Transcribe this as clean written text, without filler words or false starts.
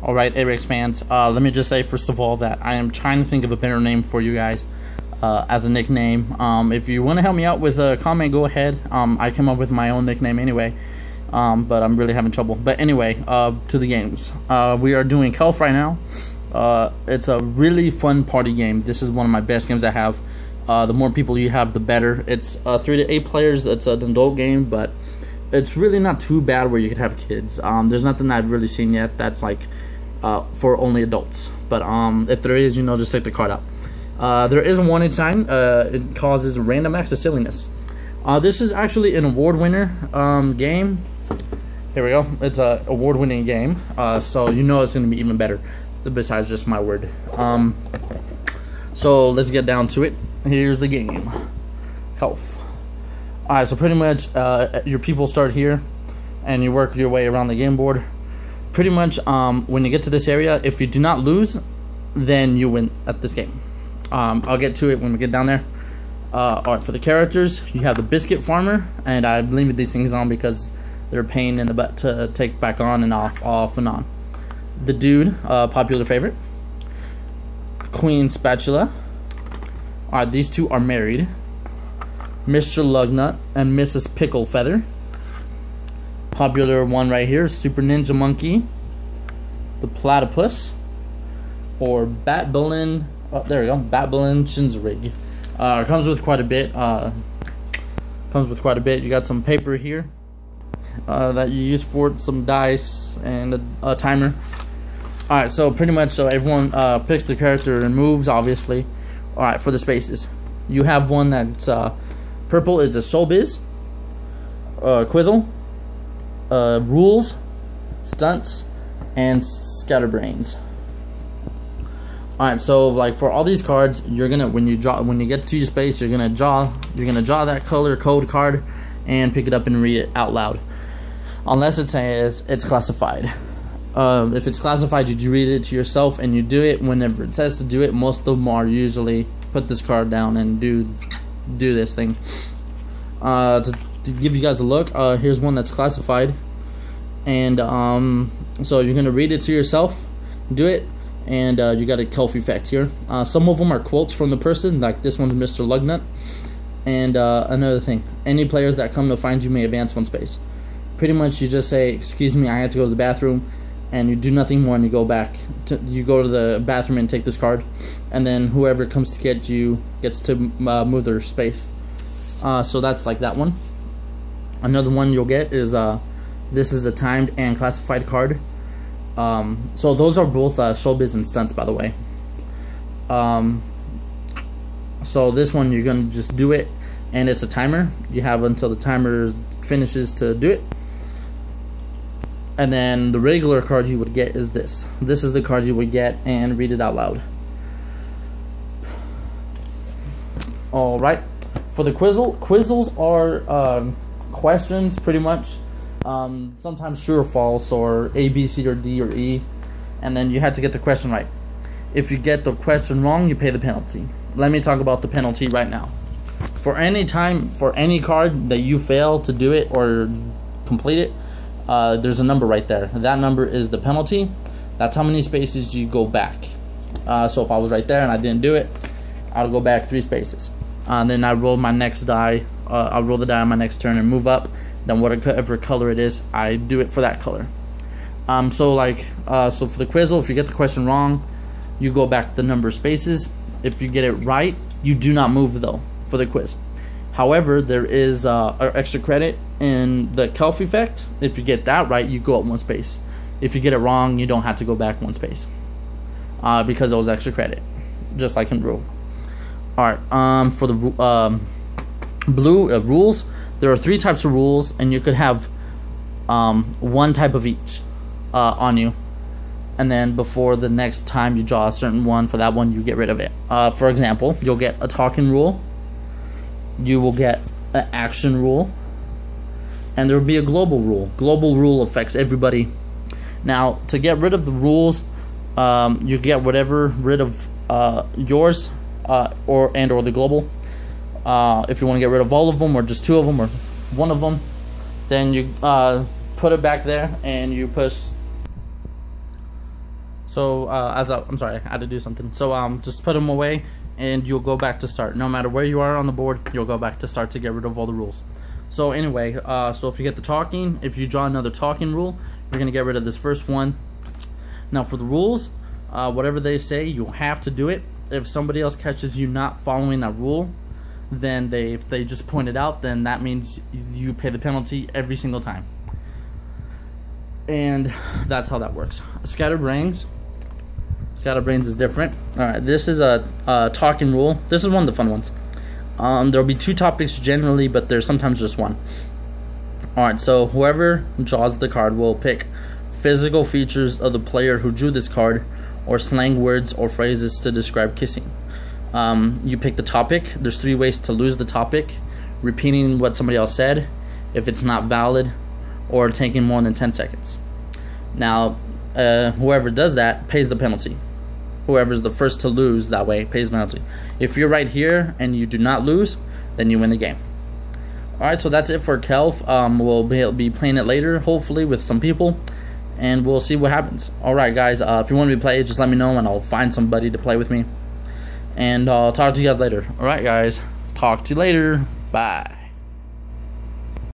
Alright, Arex fans, let me just say first of all that I am trying to think of a better name for you guys as a nickname. If you want to help me out with a comment, go ahead. I came up with my own nickname anyway, but I'm really having trouble. But anyway, to the games. We are doing Quelf right now. It's a really fun party game. This is one of my best games I have. The more people you have, the better. It's 3 to 8 players. It's an adult game, but it's really not too bad where you could have kids. There's nothing that I've really seen yet that's like for only adults. But if there is, just take the card out. There is a warning sign. It causes random acts of silliness. This is actually an award winner game. Here we go. It's an award winning game. So it's going to be even better besides just my word. So let's get down to it. Here's the game. Quelf. Alright, so pretty much your people start here and you work your way around the game board. Pretty much when you get to this area, if you do not lose, then you win at this game. I'll get to it when we get down there. Alright, for the characters, you have the Biscuit Farmer, and I leave these things on because they're a pain in the butt to take back on and off and on. The Dude, popular favorite. Queen Spatula. Alright, these two are married. Mr. Lugnut and Mrs. Pickle Feather. Popular one right here, Super Ninja Monkey. The Platypus. Or Batbiling, there we go, Batbiling Shinzorig. Comes with quite a bit. You got some paper here that you use for some dice and a timer. Alright, so pretty much, everyone picks the character and moves, obviously. Alright, for the spaces, you have one that's purple is a showbiz, quizzle, rules, stunts, and scatterbrains. Alright, so like for all these cards, you're gonna when you get to your space, you're gonna draw that color code card and pick it up and read it out loud, unless it says it's classified. If it's classified, you read it to yourself and you do it whenever it says to do it. Most of them are usually put this card down and do this thing. To give you guys a look, here's one that's classified, and so you're gonna read it to yourself, do it, and you got a Quelf effect here. Some of them are quotes from the person, like this one's Mr. Lugnut. And another thing, any players that come to find you may advance 1 space. Pretty much you just say, excuse me, I had to go to the bathroom, and you do nothing more, and you go to the bathroom and take this card, and then whoever comes to get you gets to move their space. So that's like that one. Another one you'll get is this is a timed and classified card. So those are both showbiz and stunts, by the way. So this one you're gonna just do it, and it's a timer. You have until the timer finishes to do it. And then the regular card you would get is this. This is the card you would get and read it out loud. Alright, for the quizzles are questions, pretty much. Sometimes true or false, or A, B, C, or D, or E. And then you have to get the question right. If you get the question wrong, you pay the penalty. Let me talk about the penalty right now. For any card that you fail to do it or complete it, there's a number right there. That number is the penalty. That's how many spaces you go back. So if I was right there and I didn't do it, I'll go back 3 spaces. Then I roll my next die. I'll roll the die on my next turn and move up. Then whatever color it is, I do it for that color. So for the quizzle, if you get the question wrong, you go back the number of spaces. If you get it right, you do not move though for the quiz. However, there is extra credit in the Quelf effect. If you get that right, you go up 1 space. If you get it wrong, you don't have to go back 1 space because it was extra credit, just like in rule. Alright, for the blue rules, there are 3 types of rules, and you could have 1 type of each on you. And then before the next time you draw a certain one, for that one you get rid of it. For example, you'll get a talking rule, you will get an action rule, and there will be a global rule. Global rule affects everybody. Now, to get rid of the rules, you get rid of yours or the global. If you want to get rid of all of them, or just 2 of them, or 1 of them, then you put it back there and you push So I'm sorry, I had to do something. So just put them away, and you'll go back to start. No matter where you are on the board, you'll go back to start to get rid of all the rules. So anyway, so if you get the talking, if you draw another talking rule, you're gonna get rid of this first one. Now for the rules, whatever they say, you have to do it. If somebody else catches you not following that rule, then if they just point it out, then that means you pay the penalty every single time. And that's how that works. Scatterbrains is different. Alright, this is a talking rule. This is one of the fun ones. There'll be 2 topics generally, but there's sometimes just one. Alright, so whoever draws the card will pick physical features of the player who drew this card, or slang words or phrases to describe kissing. You pick the topic. There's 3 ways to lose the topic: repeating what somebody else said, if it's not valid, or taking more than 10 seconds. Now, whoever does that pays the penalty. Whoever's the first to lose that way pays the penalty. If you're right here and you do not lose, then you win the game. Alright, so that's it for Quelf. We'll be playing it later, hopefully with some people, and we'll see what happens. Alright guys, if you want me to play, just let me know and I'll find somebody to play with me. And I'll talk to you guys later. Alright guys, talk to you later. Bye.